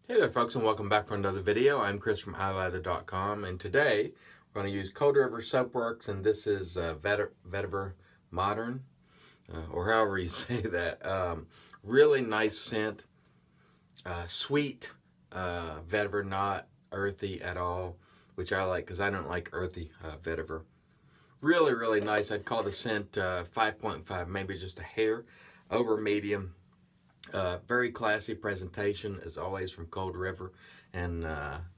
Hey there folks, and welcome back for another video. I'm Chris from iLather.com, and today we're going to use Cold River Soapworks, and this is Vetiver Moderne, or however you say that. Really nice scent, sweet vetiver, not earthy at all, which I like because I don't like earthy vetiver. Really, really nice. I'd call the scent 5.5, maybe just a hair over medium. Very classy presentation as always from Cold River, and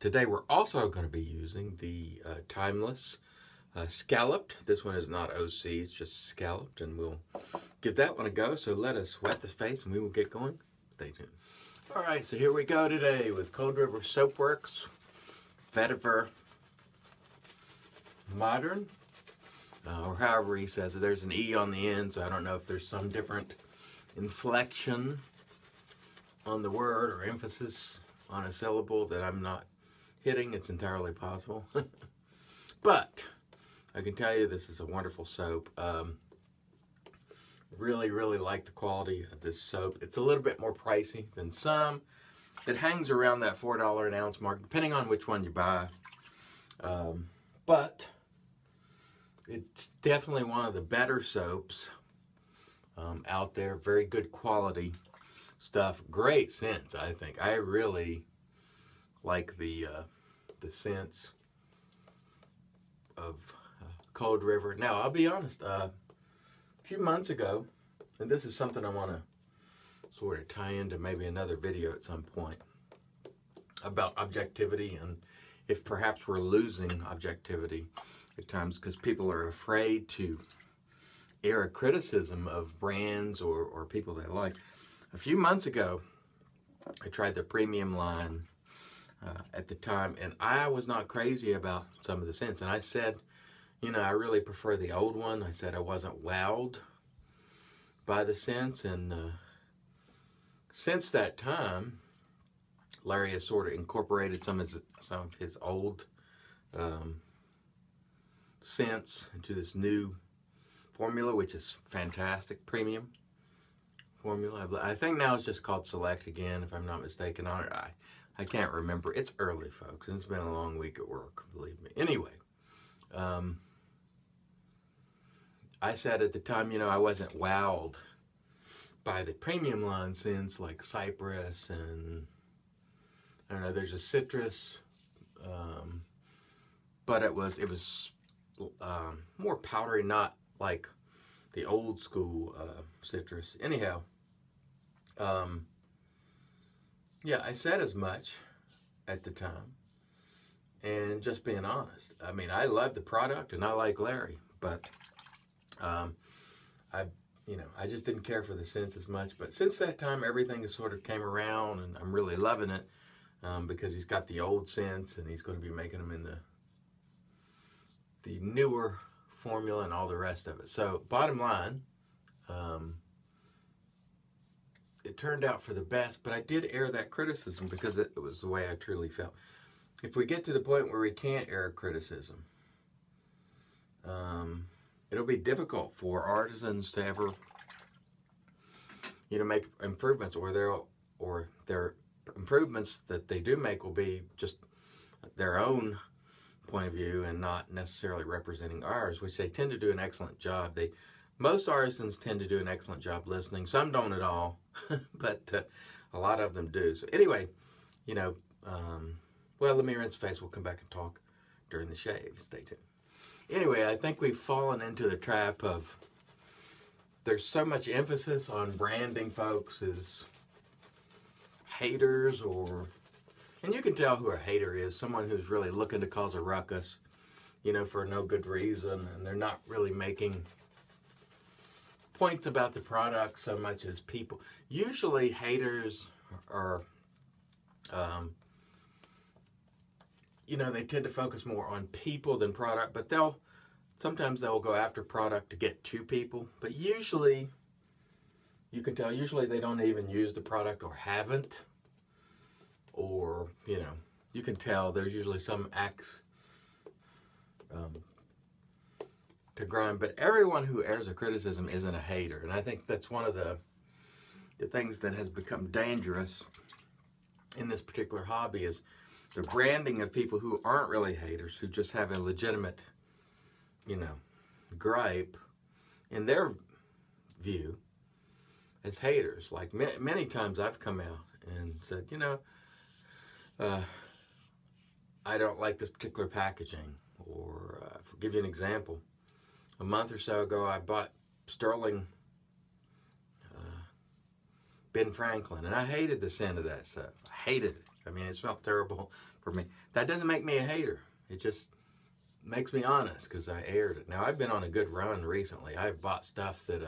today we're also going to be using the Timeless Scalloped. This one is not OC, it's just scalloped, and we'll give that one a go. So let us wet the face and we will get going. Stay tuned. Alright, so here we go today with Cold River Soapworks Vetiver Moderne, or however he says it. There's an E on the end, so I don't know if there's some different inflection on the word or emphasis on a syllable that I'm not hitting. It's entirely possible. But I can tell you this is a wonderful soap. Really, really like the quality of this soap. It's a little bit more pricey than some. It hangs around that $4 an ounce mark, depending on which one you buy. But it's definitely one of the better soaps out there. Very good quality stuff. Great scents, I think. I really like the scents of Cold River. Now, I'll be honest, a few months ago, and this is something I want to sort of tie into maybe another video at some point, about objectivity, and if perhaps we're losing objectivity at times because people are afraid to air a criticism of brands or people they like. A few months ago, I tried the premium line at the time, and I was not crazy about some of the scents. And I said, you know, I really prefer the old one. I said I wasn't wowed by the scents, and since that time, Larry has sort of incorporated some of his old scents into this new formula, which is fantastic. Premium formula. I think now it's just called Select again, if I'm not mistaken on it. I can't remember. It's early, folks, and it's been a long week at work, believe me. Anyway, I said at the time, you know, I wasn't wowed by the premium line scents like Cypress and, I don't know, there's a citrus, but it was more powdery, not like the old school citrus. Anyhow, yeah, I said as much at the time, and just being honest, I mean, I love the product and I like Larry, but I just didn't care for the scents as much. But since that time, everything has sort of came around, and I'm really loving it because he's got the old scents, and he's going to be making them in the newer formula and all the rest of it. So bottom line, it turned out for the best, but I did air that criticism because it was the way I truly felt. If we get to the point where we can't air criticism, it'll be difficult for artisans to ever, you know, make improvements, or their improvements that they do make will be just their own point of view and not necessarily representing ours, which they tend to do an excellent job. Most artisans tend to do an excellent job listening. Some don't at all, but a lot of them do. So anyway, you know, well, let me rinse the face. We'll come back and talk during the shave. Stay tuned. Anyway, I think we've fallen into the trap of, there's so much emphasis on branding, folks, as haters, and you can tell who a hater is. Someone who's really looking to cause a ruckus, you know, for no good reason, and they're not really making points about the product so much as people. Usually haters are, you know, they tend to focus more on people than product, but sometimes they'll go after product to get to people. But usually, you can tell, usually they don't even use the product or haven't. Or, you know, you can tell there's usually some axe to grind. But everyone who airs a criticism isn't a hater. And I think that's one of the things that has become dangerous in this particular hobby is the branding of people who aren't really haters, who just have a legitimate, you know, gripe in their view as haters. Like many times I've come out and said, you know, I don't like this particular packaging. Or for give you an example, a month or so ago I bought Sterling Ben Franklin, and I hated the scent of that stuff. I hated it. I mean, it smelled terrible for me. That doesn't make me a hater. It just makes me honest because I aired it. Now, I've been on a good run recently. I've bought stuff that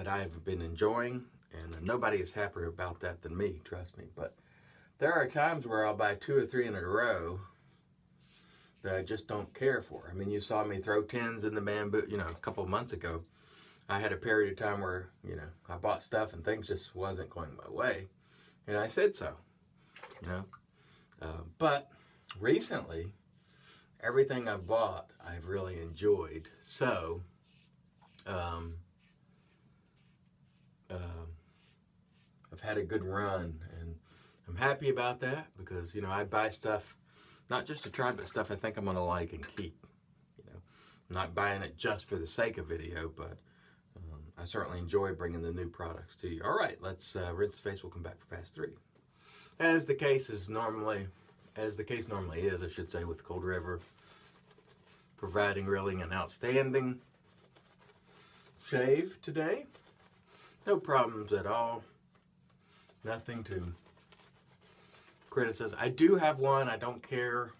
I've been enjoying, and nobody is happier about that than me, trust me. But there are times where I'll buy 2 or 3 in a row that I just don't care for. I mean, you saw me throw tins in the bamboo, you know, a couple of months ago. I had a period of time where, you know, I bought stuff and things just wasn't going my way. And I said so, you know. But recently, everything I've bought, I've really enjoyed. So, I've had a good run. And I'm happy about that because, you know, I buy stuff, not just to try, but stuff I think I'm going to like and keep. You know, I'm not buying it just for the sake of video, but I certainly enjoy bringing the new products to you. All right, let's rinse the face. We'll come back for pass 3. As the case normally is, I should say, with Cold River, providing really an outstanding shave today. No problems at all. Nothing to criticize. I do have one I don't care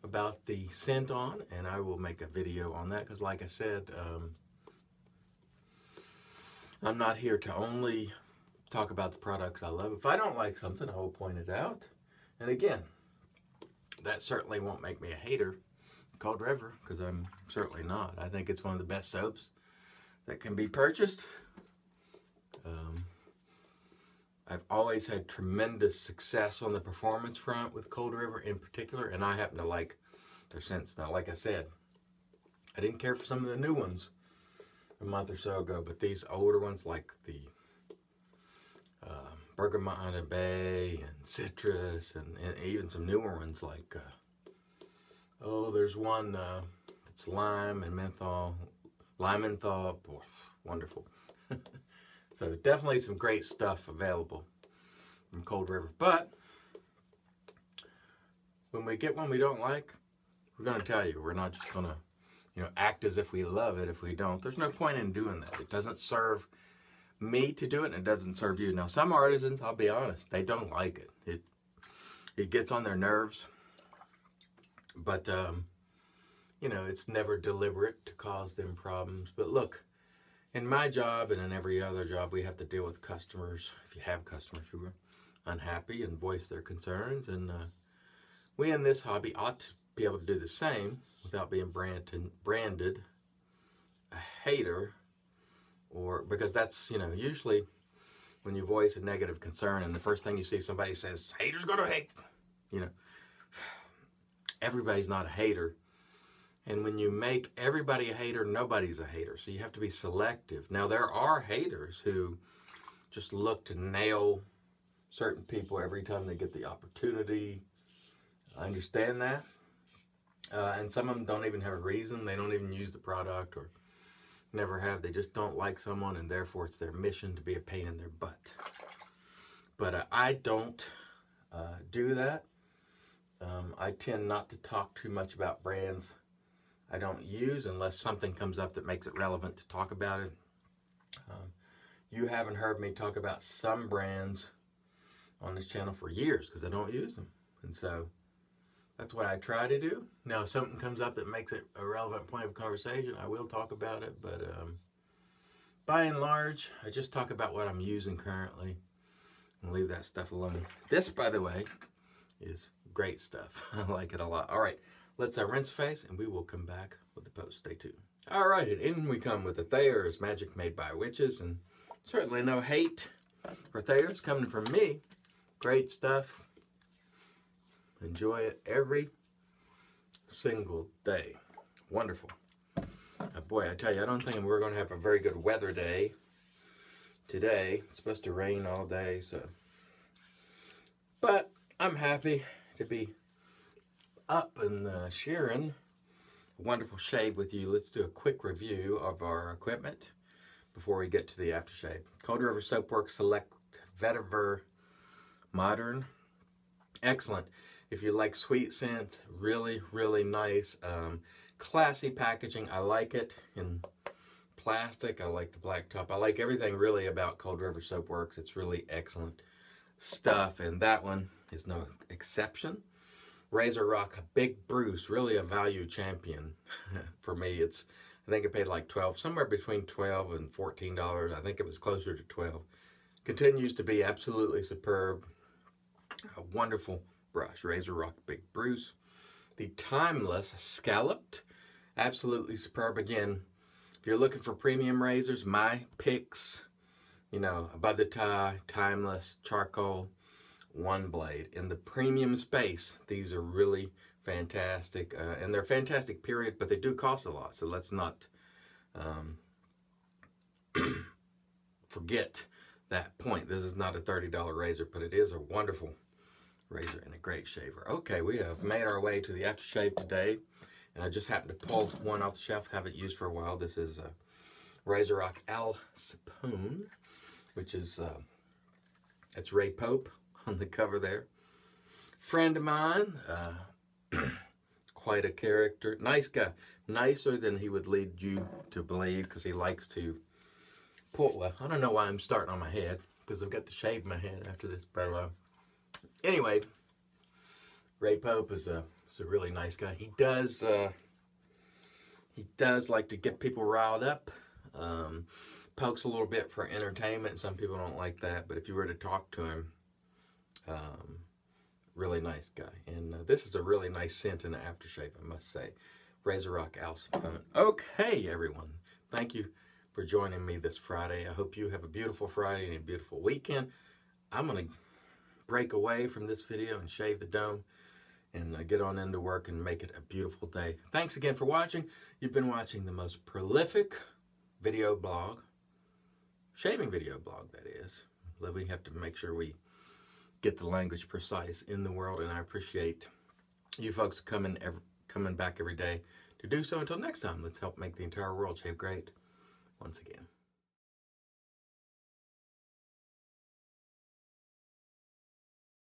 about the scent on, and I will make a video on that because, like I said, I'm not here to only talk about the products I love. If I don't like something, I will point it out. And again, that certainly won't make me a hater, Cold River, because I'm certainly not. I think it's one of the best soaps that can be purchased. I've always had tremendous success on the performance front with Cold River in particular, and I happen to like their scents. Now, like I said, I didn't care for some of the new ones a month or so ago, but these older ones like the Bergamot Bay and Citrus, and even some newer ones like, there's one that's lime and menthol, lime and menthol, boy, wonderful. So definitely some great stuff available from Cold River. But when we get one we don't like, we're going to tell you. We're not just going to, you know, act as if we love it if we don't. There's no point in doing that. It doesn't serve me to do it, and it doesn't serve you. Now, some artisans, I'll be honest, they don't like it. It gets on their nerves. But, you know, it's never deliberate to cause them problems. But look, in my job and in every other job, we have to deal with customers. If you have customers who are unhappy and voice their concerns. And we in this hobby ought to be able to do the same without being branded a hater, or because that's, you know, usually when you voice a negative concern and the first thing you see somebody says, haters gonna hate, you know, everybody's not a hater. And when you make everybody a hater, nobody's a hater. So you have to be selective. Now, there are haters who just look to nail certain people every time they get the opportunity. I understand that. And some of them don't even have a reason. They don't even use the product or never have. They just don't like someone, and therefore it's their mission to be a pain in their butt. But I don't do that. I tend not to talk too much about brands I don't use unless something comes up that makes it relevant to talk about it. You haven't heard me talk about some brands on this channel for years because I don't use them. And so that's what I try to do. Now, if something comes up that makes it a relevant point of conversation, I will talk about it. But by and large, I just talk about what I'm using currently and leave that stuff alone. This, by the way, is great stuff. I like it a lot. All right, let's rinse face, and we will come back with the post. Stay tuned. All right, and in we come with the Thayers Magic Made by Witches, and certainly no hate for Thayers coming from me. Great stuff. Enjoy it every single day. Wonderful. Boy, I tell you, I don't think we're going to have a very good weather day today. It's supposed to rain all day, so I'm happy to be up and sharing a wonderful shave with you. Let's do a quick review of our equipment before we get to the aftershave. Cold River Soapworks Select Vetiver Moderne. Excellent. If you like sweet scents, really, really nice. Classy packaging. I like it in plastic. I like the black top. I like everything really about Cold River Soapworks. It's really excellent stuff, and that one is no exception. RazoRock Big Bruce, really a value champion for me. I think I paid like somewhere between $12 and $14. I think it was closer to 12. Continues to be absolutely superb. A wonderful brush, RazoRock Big Bruce. The Timeless Scalloped, absolutely superb. Again, if you're looking for premium razors, my picks, you know, above the tie, timeless, charcoal, one blade. In the premium space, these are really fantastic, and they're fantastic, period, but they do cost a lot, so let's not forget that point. This is not a $30 razor, but it is a wonderful razor and a great shaver. Okay, we have made our way to the aftershave today, and I just happened to pull one off the shelf, haven't used for a while. This is a RazoRock Sapone, which is, it's Ray Pope on the cover there. Friend of mine, quite a character, nice guy, nicer than he would lead you to believe, because he likes to pull, well, I don't know why I'm starting on my head, because I've got to shave my head after this, but anyway, Ray Pope is a really nice guy. He does like to get people riled up, pokes a little bit for entertainment. Some people don't like that, but if you were to talk to him, really nice guy. And this is a really nice scent in the aftershave, I must say. RazoRock Sapone. Okay, everyone. Thank you for joining me this Friday. I hope you have a beautiful Friday and a beautiful weekend. I'm going to break away from this video and shave the dome and get on into work and make it a beautiful day. Thanks again for watching. You've been watching the most prolific video blog, shaving video blog, that is. We have to make sure we get the language precise in the world, and I appreciate you folks coming back every day to do so. Until next time, let's help make the entire world shave great once again.